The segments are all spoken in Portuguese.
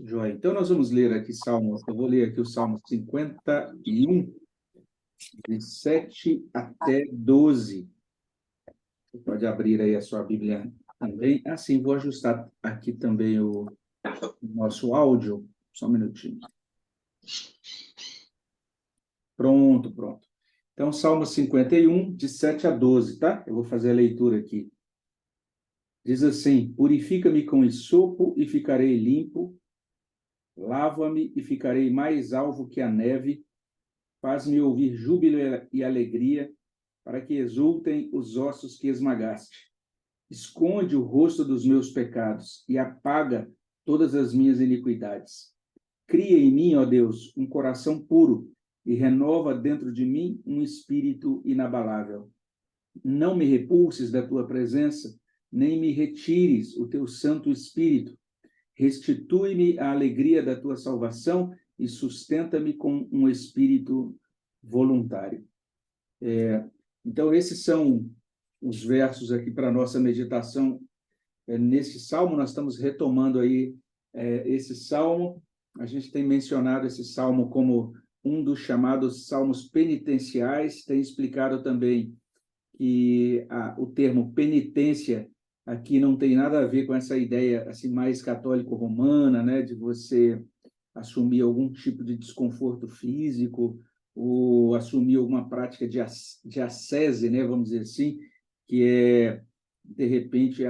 Joia. Então, nós vamos ler aqui Salmos. Eu vou ler aqui o Salmo 51, de 7 até 12. Você pode abrir aí a sua Bíblia também. Sim, vou ajustar aqui também o nosso áudio. Só um minutinho. Pronto, pronto. Então, Salmo 51, de 7 a 12, tá? Eu vou fazer a leitura aqui. Diz assim: Purifica-me com esopo e ficarei limpo. Lava-me e ficarei mais alvo que a neve. Faz-me ouvir júbilo e alegria, para que exultem os ossos que esmagaste. Esconde o rosto dos meus pecados e apaga todas as minhas iniquidades. Cria em mim, ó Deus, um coração puro e renova dentro de mim um espírito inabalável. Não me repulses da tua presença, nem me retires o teu Santo Espírito. Restitui-me a alegria da tua salvação e sustenta-me com um espírito voluntário. Então, esses são os versos aqui para a nossa meditação. Nesse salmo, nós estamos retomando aí esse salmo. A gente tem mencionado esse salmo como um dos chamados salmos penitenciais, tem explicado também que o termo penitência aqui não tem nada a ver com essa ideia assim mais católico-romana, né, de você assumir algum tipo de desconforto físico ou assumir alguma prática de ascese, né, vamos dizer assim, que é, de repente,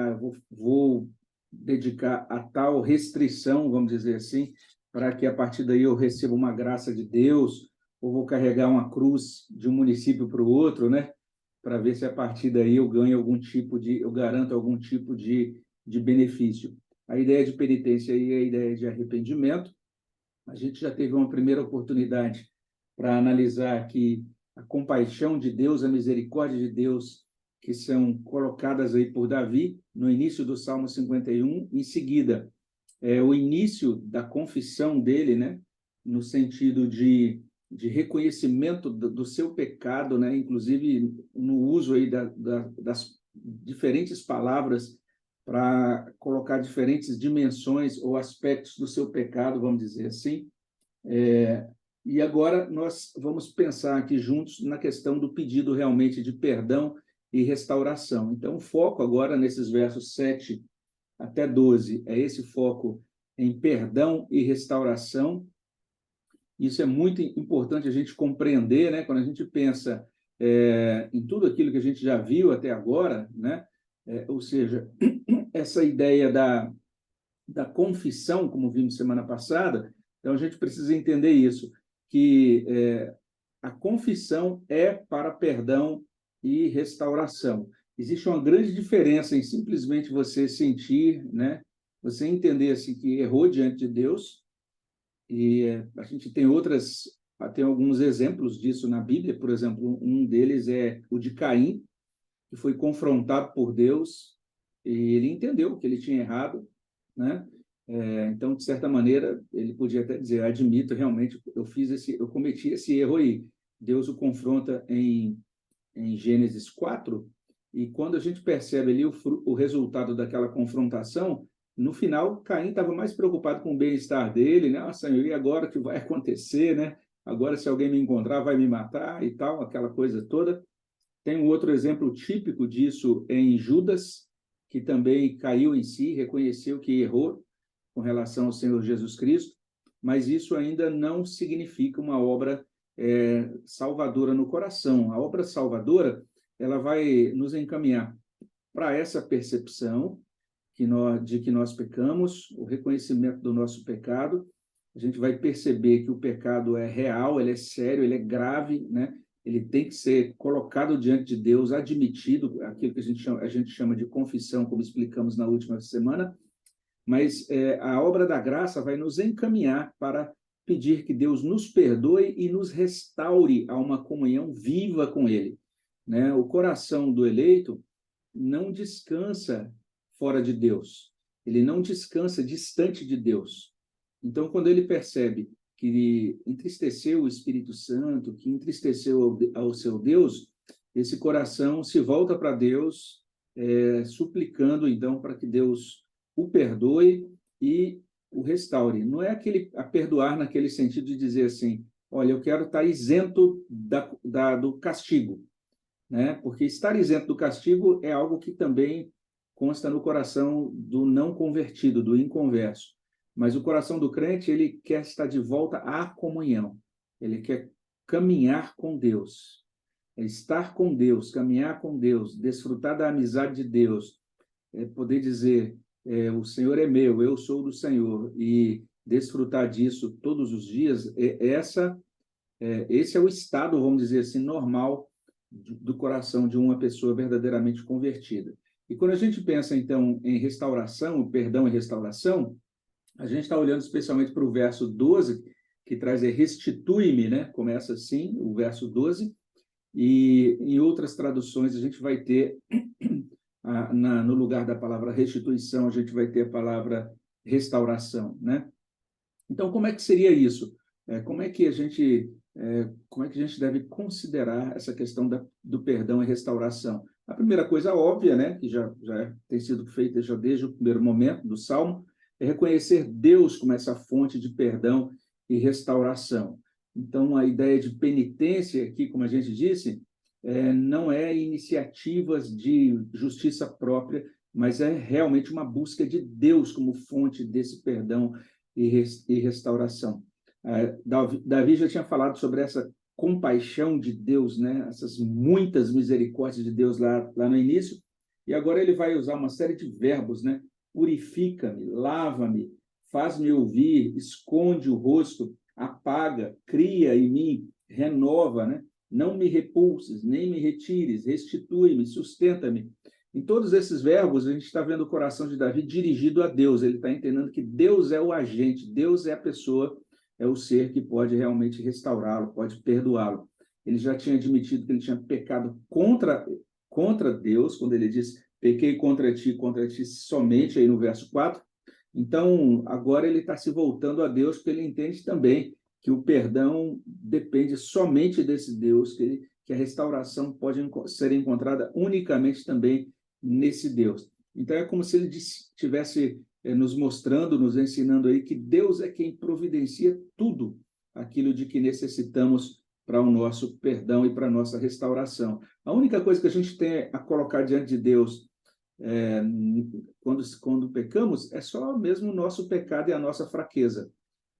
vou dedicar a tal restrição, vamos dizer assim, para que a partir daí eu receba uma graça de Deus, ou vou carregar uma cruz de um município para o outro, né, para ver se a partir daí eu garanto algum tipo de benefício. A ideia de penitência aí é a ideia de arrependimento. A gente já teve uma primeira oportunidade para analisar aqui a compaixão de Deus, a misericórdia de Deus, que são colocadas aí por Davi no início do Salmo 51. Em seguida, o início da confissão dele, né, no sentido de reconhecimento do seu pecado, né, inclusive no uso aí das diferentes palavras para colocar diferentes dimensões ou aspectos do seu pecado, vamos dizer assim. E agora nós vamos pensar aqui juntos na questão do pedido realmente de perdão e restauração. Então, o foco agora nesses versos 7 até 12 é esse foco em perdão e restauração. Isso é muito importante a gente compreender, né? Quando a gente pensa em tudo aquilo que a gente já viu até agora, né? Ou seja, essa ideia da confissão, como vimos semana passada, então a gente precisa entender isso, que a confissão é para perdão e restauração. Existe uma grande diferença em simplesmente você sentir, né? Você entender assim, que errou diante de Deus, e a gente tem alguns exemplos disso na Bíblia. Por exemplo, um deles é o de Caim, que foi confrontado por Deus, e ele entendeu que ele tinha errado, né? Então, de certa maneira, ele podia até dizer: admito, realmente, eu cometi esse erro aí. Deus o confronta em Gênesis 4, e quando a gente percebe ali o resultado daquela confrontação, no final, Caim estava mais preocupado com o bem-estar dele, né? Ah, Senhor, e agora o que vai acontecer, né? Agora, se alguém me encontrar, vai me matar e tal, aquela coisa toda. Tem um outro exemplo típico disso em Judas, que também caiu em si, reconheceu que errou com relação ao Senhor Jesus Cristo, mas isso ainda não significa uma obra salvadora no coração. A obra salvadora, ela vai nos encaminhar para essa percepção de que nós pecamos, o reconhecimento do nosso pecado. A gente vai perceber que o pecado é real, ele é sério, ele é grave, né? Ele tem que ser colocado diante de Deus, admitido, aquilo que a gente chama de confissão, como explicamos na última semana. Mas a obra da graça vai nos encaminhar para pedir que Deus nos perdoe e nos restaure a uma comunhão viva com Ele, né? O coração do eleito não descansa fora de Deus, ele não descansa distante de Deus. Então, quando ele percebe que entristeceu o Espírito Santo, que entristeceu ao seu Deus, esse coração se volta para Deus, suplicando, então, para que Deus o perdoe e o restaure. Não é a perdoar naquele sentido de dizer assim, olha, eu quero estar isento do castigo, né? Porque estar isento do castigo é algo que também consta no coração do não convertido, do inconverso. Mas o coração do crente, ele quer estar de volta à comunhão. Ele quer caminhar com Deus. É estar com Deus, caminhar com Deus, desfrutar da amizade de Deus, poder dizer, o Senhor é meu, eu sou do Senhor, e desfrutar disso todos os dias, esse é o estado, vamos dizer assim, normal do coração de uma pessoa verdadeiramente convertida. E quando a gente pensa, então, em restauração, perdão e restauração, a gente está olhando especialmente para o verso 12, que traz restitui-me, né? Começa assim, o verso 12, e em outras traduções a gente vai ter, no lugar da palavra restituição, a gente vai ter a palavra restauração, né? Então, como é que seria isso? Como é que a gente deve considerar essa questão do perdão e restauração? A primeira coisa óbvia, né, que já tem sido feita já desde o primeiro momento do Salmo, é reconhecer Deus como essa fonte de perdão e restauração. Então, a ideia de penitência aqui, como a gente disse, não é iniciativas de justiça própria, mas é realmente uma busca de Deus como fonte desse perdão e restauração. Davi já tinha falado sobre essa compaixão de Deus, né? Essas muitas misericórdias de Deus lá no início, e agora ele vai usar uma série de verbos, né? Purifica-me, lava-me, faz-me ouvir, esconde o rosto, apaga, cria em mim, renova, né? Não me repulses, nem me retires, restitui-me, sustenta-me. Em todos esses verbos, a gente está vendo o coração de Davi dirigido a Deus. Ele está entendendo que Deus é o agente, Deus é a pessoa, é o ser que pode realmente restaurá-lo, pode perdoá-lo. Ele já tinha admitido que ele tinha pecado contra Deus, quando ele diz, pequei contra ti somente, aí no verso 4. Então, agora ele está se voltando a Deus, porque ele entende também que o perdão depende somente desse Deus, que a restauração pode ser encontrada unicamente também nesse Deus. Então, é como se ele estivesse nos mostrando, nos ensinando aí que Deus é quem providencia tudo aquilo de que necessitamos para o nosso perdão e para a nossa restauração. A única coisa que a gente tem a colocar diante de Deus quando pecamos é só mesmo o nosso pecado e a nossa fraqueza.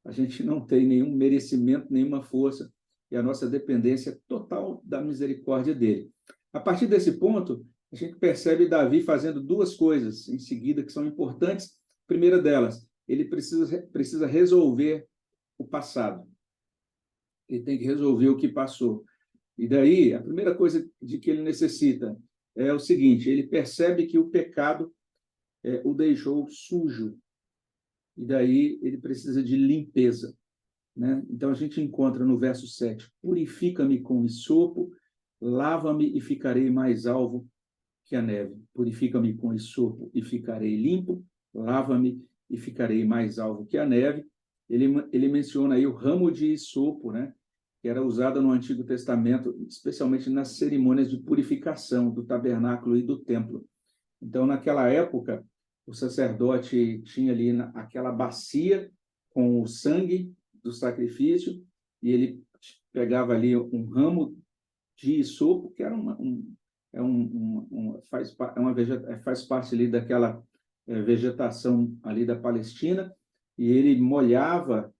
A gente não tem nenhum merecimento, nenhuma força, e a nossa dependência total da misericórdia dele. A partir desse ponto, a gente percebe Davi fazendo duas coisas em seguida que são importantes. A primeira delas, ele precisa resolver o passado. Ele tem que resolver o que passou. E daí, a primeira coisa de que ele necessita é o seguinte, ele percebe que o pecado o deixou sujo. E daí ele precisa de limpeza, né? Então a gente encontra no verso 7, purifica-me com hisopo, lava-me e ficarei mais alvo que a neve. Purifica-me com hisopo e ficarei limpo, lava-me e ficarei mais alvo que a neve. Ele menciona aí o ramo de hisopo, né? Que era usado no Antigo Testamento, especialmente nas cerimônias de purificação do tabernáculo e do templo. Então, naquela época, o sacerdote tinha ali aquela bacia com o sangue do sacrifício e ele pegava ali um ramo de hisopo, que era faz parte ali daquela vegetação ali da Palestina, e ele molhava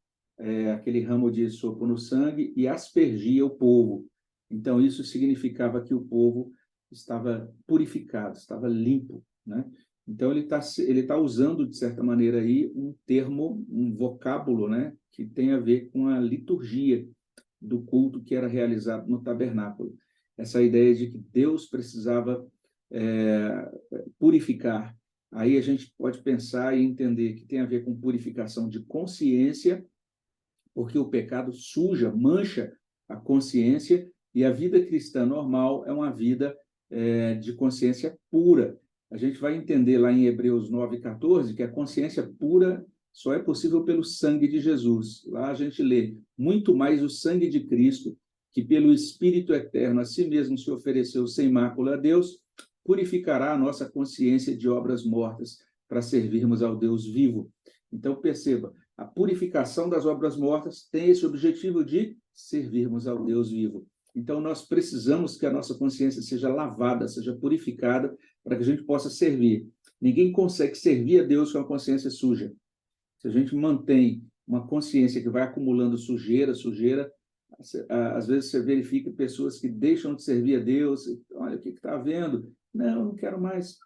aquele ramo de hisopo no sangue e aspergia o povo. Então, isso significava que o povo estava purificado, estava limpo, né? Então, ele tá usando, de certa maneira, aí, um termo, um vocábulo, né, que tem a ver com a liturgia do culto que era realizado no tabernáculo. Essa ideia de que Deus precisava purificar. Aí a gente pode pensar e entender que tem a ver com purificação de consciência, porque o pecado suja, mancha a consciência, e a vida cristã normal é uma vida de consciência pura. A gente vai entender lá em Hebreus 9:14 que a consciência pura só é possível pelo sangue de Jesus. Lá a gente lê, muito mais o sangue de Cristo, que pelo Espírito eterno a si mesmo se ofereceu sem mácula a Deus, purificará a nossa consciência de obras mortas para servirmos ao Deus vivo. Então, perceba, a purificação das obras mortas tem esse objetivo de servirmos ao Deus vivo. Então, nós precisamos que a nossa consciência seja lavada, seja purificada, para que a gente possa servir. Ninguém consegue servir a Deus com a consciência suja. Se a gente mantém uma consciência que vai acumulando sujeira, às vezes você verifica pessoas que deixam de servir a Deus. Olha, o que está havendo? Não quero mais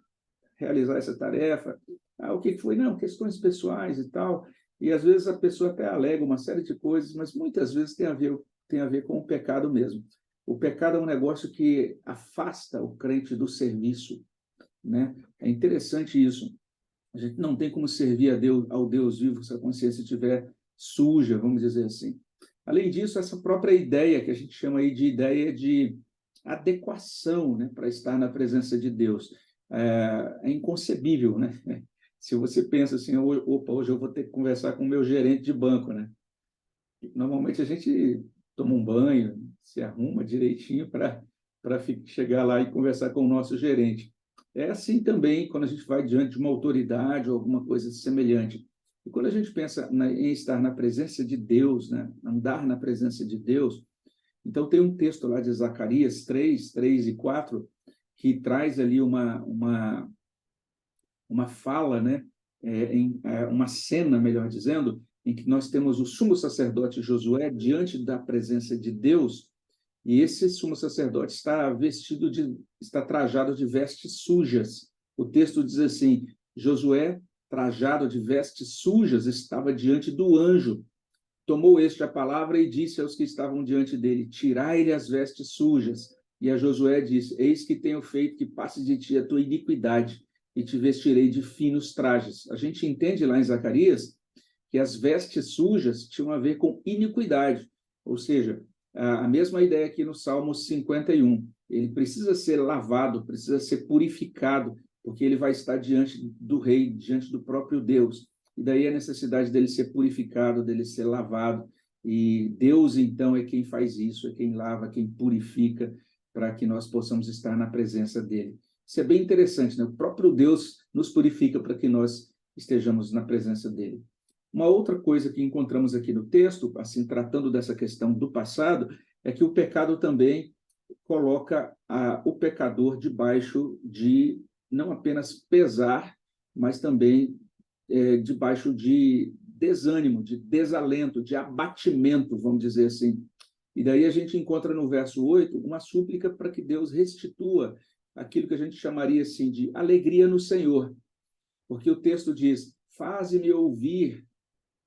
realizar essa tarefa. O que foi? Não, questões pessoais e tal. E às vezes a pessoa até alega uma série de coisas, mas muitas vezes tem a ver com o pecado mesmo. O pecado é um negócio que afasta o crente do serviço, né? É interessante isso. A gente não tem como servir ao Deus vivo se a consciência estiver suja, vamos dizer assim. Além disso, essa própria ideia, que a gente chama aí de ideia de adequação, né, para estar na presença de Deus, é inconcebível, né? Se você pensa assim, opa, hoje eu vou ter que conversar com o meu gerente de banco, né? Normalmente a gente toma um banho, se arruma direitinho para chegar lá e conversar com o nosso gerente. É assim também quando a gente vai diante de uma autoridade ou alguma coisa semelhante. E quando a gente pensa em estar na presença de Deus, né, andar na presença de Deus, então tem um texto lá de Zacarias 3 e 4, que traz ali uma fala, né, uma cena, melhor dizendo, em que nós temos o sumo sacerdote Josué diante da presença de Deus, e esse sumo sacerdote está trajado de vestes sujas. O texto diz assim: Josué, trajado de vestes sujas, estava diante do anjo. Tomou este a palavra e disse aos que estavam diante dele: tirai-lhe as vestes sujas. E a Josué disse: eis que tenho feito que passe de ti a tua iniquidade, e te vestirei de finos trajes. A gente entende lá em Zacarias que as vestes sujas tinham a ver com iniquidade, ou seja, a mesma ideia aqui no Salmo 51. Ele precisa ser lavado, precisa ser purificado, porque ele vai estar diante do rei, diante do próprio Deus. E daí a necessidade dele ser purificado, dele ser lavado. E Deus, então, é quem faz isso, é quem lava, quem purifica, para que nós possamos estar na presença dele. Isso é bem interessante, né? O próprio Deus nos purifica para que nós estejamos na presença dele. Uma outra coisa que encontramos aqui no texto, assim, tratando dessa questão do passado, é que o pecado também coloca o pecador debaixo de não apenas pesar, mas também debaixo de desânimo, de desalento, de abatimento, vamos dizer assim. E daí a gente encontra no verso 8 uma súplica para que Deus restitua aquilo que a gente chamaria assim de alegria no Senhor. Porque o texto diz: faze-me ouvir,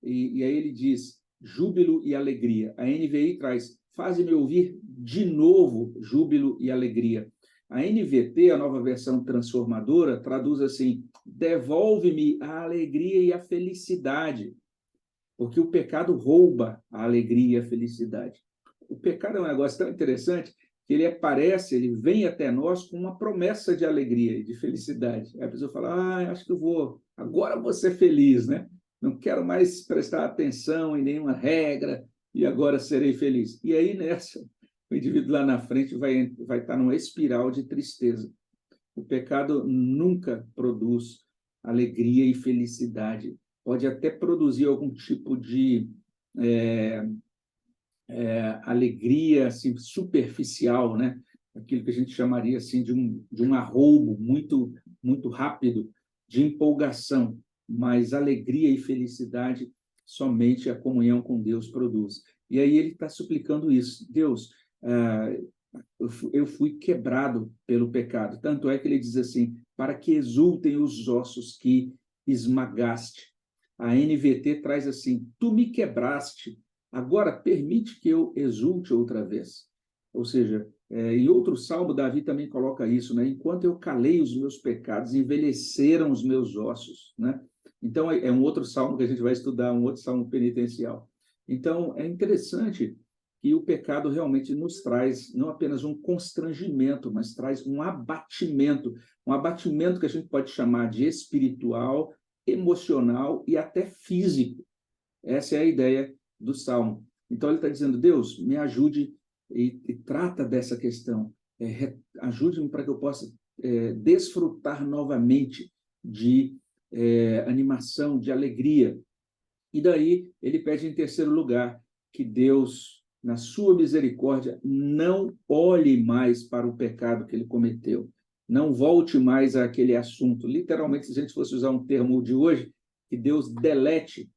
e aí ele diz júbilo e alegria. A NVI traz: faze-me ouvir de novo júbilo e alegria. A NVT, a nova versão transformadora, traduz assim: devolve-me a alegria e a felicidade, porque o pecado rouba a alegria e a felicidade. O pecado é um negócio tão interessante que ele vem até nós com uma promessa de alegria e de felicidade. Aí a pessoa fala: acho que agora eu vou ser feliz, né? Não quero mais prestar atenção em nenhuma regra e agora serei feliz. E aí, nessa, o indivíduo lá na frente vai estar numa espiral de tristeza. O pecado nunca produz alegria e felicidade. Pode até produzir algum tipo de alegria assim, superficial, né? Aquilo que a gente chamaria assim, de um arroubo muito, muito rápido, de empolgação, mas alegria e felicidade somente a comunhão com Deus produz. E aí ele está suplicando isso: Deus, eu fui quebrado pelo pecado. Tanto é que ele diz assim: para que exultem os ossos que esmagaste. A NVT traz assim: tu me quebraste, agora permite que eu exulte outra vez. Ou seja, em outro salmo, Davi também coloca isso, né? Enquanto eu calei os meus pecados, envelheceram os meus ossos, né? Então, é um outro salmo que a gente vai estudar, um outro salmo penitencial. Então, é interessante que o pecado realmente nos traz não apenas um constrangimento, mas traz um abatimento que a gente pode chamar de espiritual, emocional e até físico. Essa é a ideia do Salmo. Então, ele está dizendo: Deus, me ajude e trata dessa questão. Ajude-me para que eu possa desfrutar novamente de animação, de alegria. E daí ele pede em terceiro lugar que Deus, na sua misericórdia, não olhe mais para o pecado que ele cometeu. Não volte mais àquele assunto. Literalmente, se a gente fosse usar um termo de hoje, que Deus delete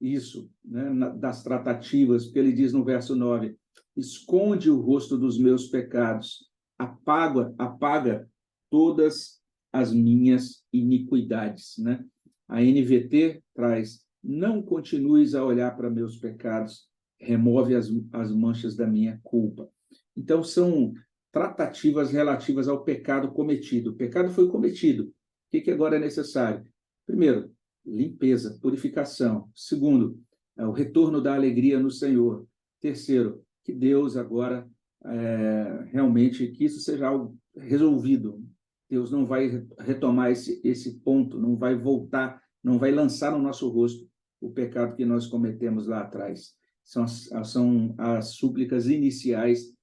isso, né, das tratativas, porque ele diz no verso 9: esconde o rosto dos meus pecados, apaga todas as minhas iniquidades. Né? A NVT traz: não continues a olhar para meus pecados, remove as manchas da minha culpa. Então, são tratativas relativas ao pecado cometido. O pecado foi cometido. O que agora é necessário? Primeiro, limpeza, purificação. Segundo, o retorno da alegria no Senhor. Terceiro, que Deus agora realmente, que isso seja algo resolvido. Deus não vai retomar esse ponto, não vai voltar, não vai lançar no nosso rosto o pecado que nós cometemos lá atrás. São as súplicas iniciais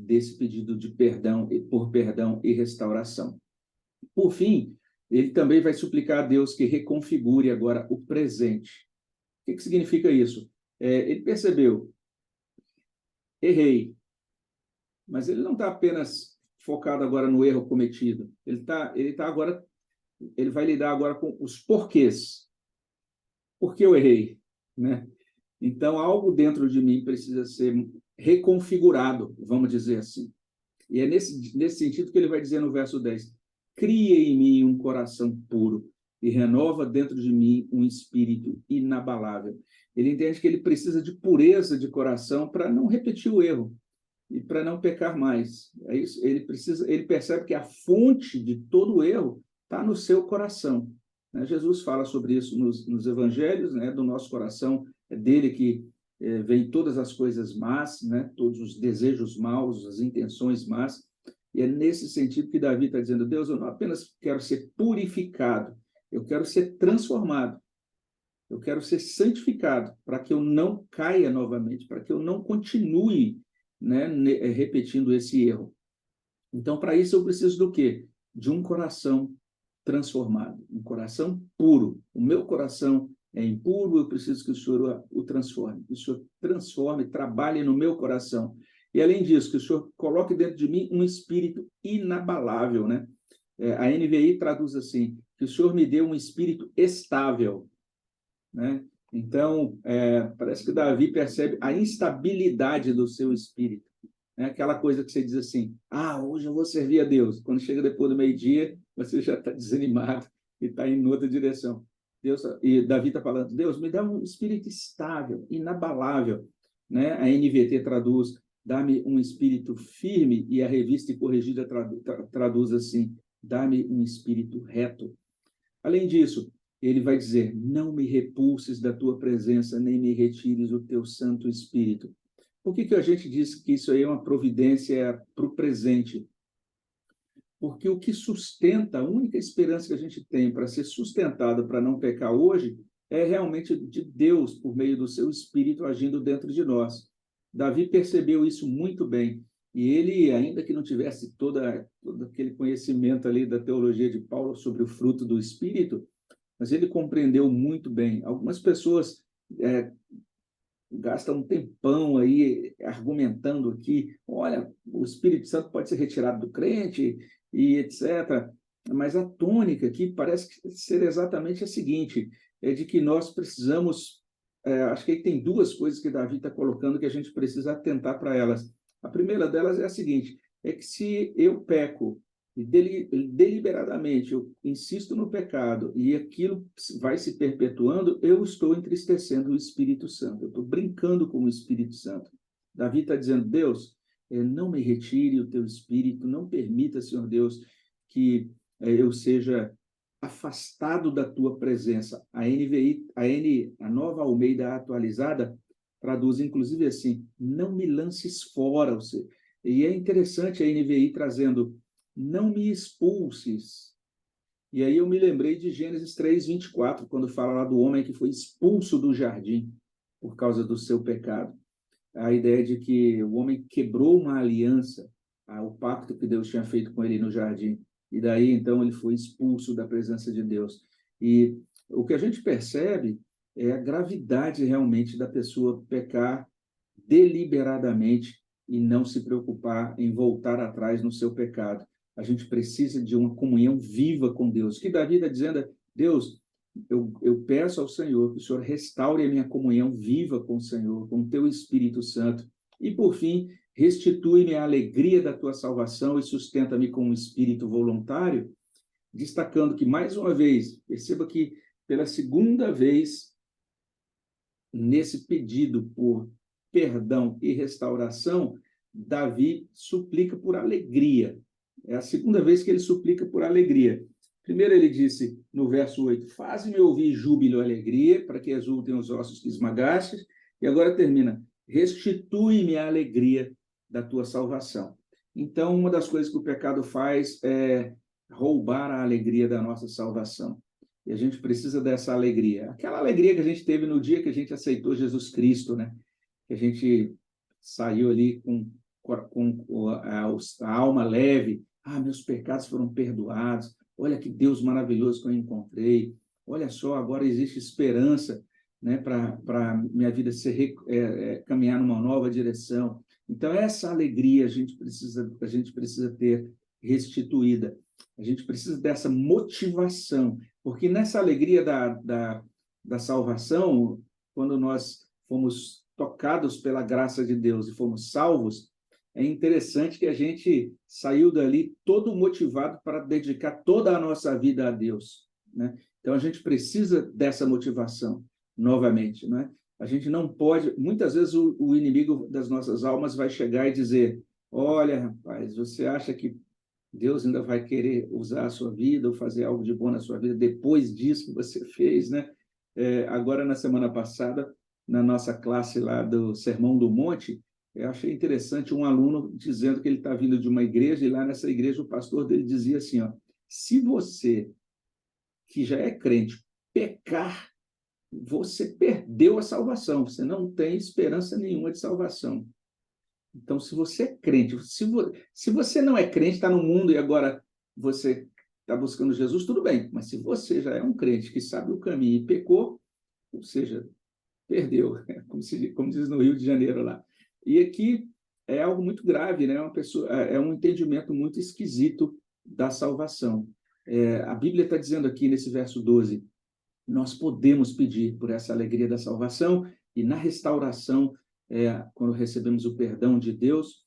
desse pedido de perdão, por perdão e restauração. Por fim, ele também vai suplicar a Deus que reconfigure agora o presente. O que significa isso? Ele percebeu, errei, mas ele não está apenas focado agora no erro cometido. Ele vai lidar agora com os porquês. Por que eu errei? Né? Então, algo dentro de mim precisa ser reconfigurado, vamos dizer assim. E é nesse sentido que ele vai dizer no verso 10: cria em mim um coração puro e renova dentro de mim um espírito inabalável. Ele entende que ele precisa de pureza de coração para não repetir o erro e para não pecar mais. É isso. Ele percebe que a fonte de todo o erro está no seu coração. Né? Jesus fala sobre isso nos evangelhos, né? Do nosso coração, é dele que vem todas as coisas más, né? Todos os desejos maus, as intenções más. E é nesse sentido que Davi está dizendo: Deus, eu não apenas quero ser purificado, eu quero ser transformado, eu quero ser santificado, para que eu não caia novamente, para que eu não continue, né, repetindo esse erro. Então, para isso, eu preciso do quê? De um coração transformado, um coração puro. O meu coração é impuro, eu preciso que o Senhor o transforme. Que o Senhor transforme, trabalhe no meu coração. E, além disso, que o Senhor coloque dentro de mim um espírito inabalável, né? A NVI traduz assim: que o Senhor me dê um espírito estável, né? Então, parece que Davi percebe a instabilidade do seu espírito. É aquela coisa que você diz assim: hoje eu vou servir a Deus. Quando chega depois do meio-dia, você já está desanimado e está indo em outra direção. E Davi está falando: Deus, me dá um espírito estável, inabalável. Né? A NVT traduz: dá-me um espírito firme, e a Revista e Corrigida traduz assim: dá-me um espírito reto. Além disso, ele vai dizer: não me repulses da tua presença, nem me retires o teu Santo Espírito. Por que a gente diz que isso aí é uma providência para o presente? Porque o que sustenta, a única esperança que a gente tem para ser sustentado, para não pecar hoje, é realmente de Deus, por meio do seu Espírito agindo dentro de nós. Davi percebeu isso muito bem. E ele, ainda que não tivesse todo aquele conhecimento ali da teologia de Paulo sobre o fruto do Espírito, mas ele compreendeu muito bem. Algumas pessoas gastam um tempão aí argumentando que, olha, o Espírito Santo pode ser retirado do crente e etc. Mas a tônica aqui parece ser exatamente a seguinte: é de que nós precisamos, acho que aí tem duas coisas que Davi está colocando que a gente precisa atentar para elas. A primeira delas é a seguinte: é que se eu peco e deliberadamente eu insisto no pecado e aquilo vai se perpetuando, eu estou entristecendo o Espírito Santo, eu estou brincando com o Espírito Santo. Davi está dizendo: Deus, não me retire o teu Espírito, não permita, Senhor Deus, que eu seja afastado da tua presença. A NVI, a Nova Almeida Atualizada, traduz inclusive assim: não me lances fora. E é interessante a NVI trazendo: não me expulses. E aí eu me lembrei de Gênesis 3:24, quando fala lá do homem que foi expulso do jardim por causa do seu pecado. A ideia de que o homem quebrou uma aliança, o pacto que Deus tinha feito com ele no jardim. E daí, então, ele foi expulso da presença de Deus. E o que a gente percebe é a gravidade realmente da pessoa pecar deliberadamente e não se preocupar em voltar atrás no seu pecado. A gente precisa de uma comunhão viva com Deus. Que Davi está dizendo é, Deus, eu peço ao Senhor que o Senhor restaure a minha comunhão viva com o Senhor, com o teu Espírito Santo. E, por fim, restitui-me a alegria da tua salvação e sustenta-me com um espírito voluntário, destacando que, mais uma vez, perceba que, pela segunda vez, nesse pedido por perdão e restauração, Davi suplica por alegria. É a segunda vez que ele suplica por alegria. Primeiro ele disse, no verso 8, faze-me ouvir júbilo e alegria, para que exultem os ossos que esmagastes. E agora termina, restitui-me a alegria da tua salvação. Então, uma das coisas que o pecado faz é roubar a alegria da nossa salvação. E a gente precisa dessa alegria. Aquela alegria que a gente teve no dia que a gente aceitou Jesus Cristo, né? Que a gente saiu ali com a alma leve. Ah, meus pecados foram perdoados. Olha que Deus maravilhoso que eu encontrei. Olha só, agora existe esperança, né, para minha vida caminhar numa nova direção. Então, essa alegria a gente precisa ter restituída. A gente precisa dessa motivação, porque nessa alegria da salvação, quando nós fomos tocados pela graça de Deus e fomos salvos, é interessante que a gente saiu dali todo motivado para dedicar toda a nossa vida a Deus, né? Então, a gente precisa dessa motivação, novamente, né? A gente não pode... Muitas vezes o inimigo das nossas almas vai chegar e dizer, olha, rapaz, você acha que Deus ainda vai querer usar a sua vida ou fazer algo de bom na sua vida depois disso que você fez, né? Agora, na semana passada, na nossa classe lá do Sermão do Monte, eu achei interessante um aluno dizendo que ele está vindo de uma igreja e lá nessa igreja o pastor dele dizia assim, ó, se você, que já é crente, pecar, você perdeu a salvação, você não tem esperança nenhuma de salvação. Então, se você é crente, se você não é crente, está no mundo e agora você está buscando Jesus, tudo bem. Mas se você já é um crente que sabe o caminho e pecou, ou seja, perdeu, como diz no Rio de Janeiro lá. E aqui é algo muito grave, né? É um entendimento muito esquisito da salvação. A Bíblia está dizendo aqui nesse verso 12, nós podemos pedir por essa alegria da salvação e na restauração, quando recebemos o perdão de Deus,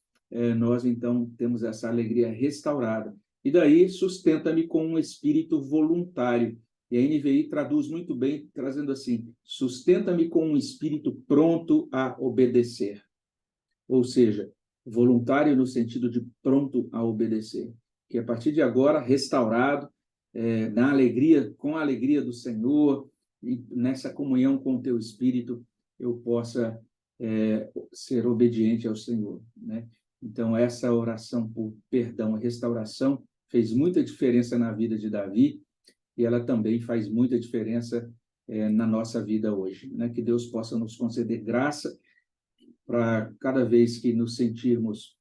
nós então temos essa alegria restaurada. E daí, sustenta-me com um espírito voluntário. E a NVI traduz muito bem, trazendo assim, sustenta-me com um espírito pronto a obedecer. Ou seja, voluntário no sentido de pronto a obedecer. Que a partir de agora, restaurado, na alegria, com a alegria do Senhor, e nessa comunhão com o teu Espírito, eu possa ser obediente ao Senhor, né? Então, essa oração por perdão e restauração fez muita diferença na vida de Davi, e ela também faz muita diferença na nossa vida hoje, né? Que Deus possa nos conceder graça para cada vez que nos sentirmos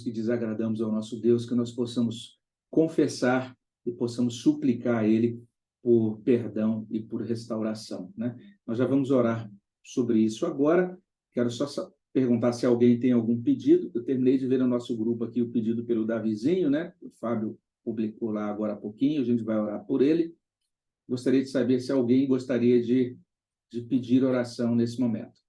que desagradamos ao nosso Deus, que nós possamos confessar e possamos suplicar a Ele por perdão e por restauração, né? Nós já vamos orar sobre isso agora. Quero só perguntar se alguém tem algum pedido. Eu terminei de ver no nosso grupo aqui o pedido pelo Davizinho, né? O Fábio publicou lá agora há pouquinho, a gente vai orar por ele. Gostaria de saber se alguém gostaria de pedir oração nesse momento.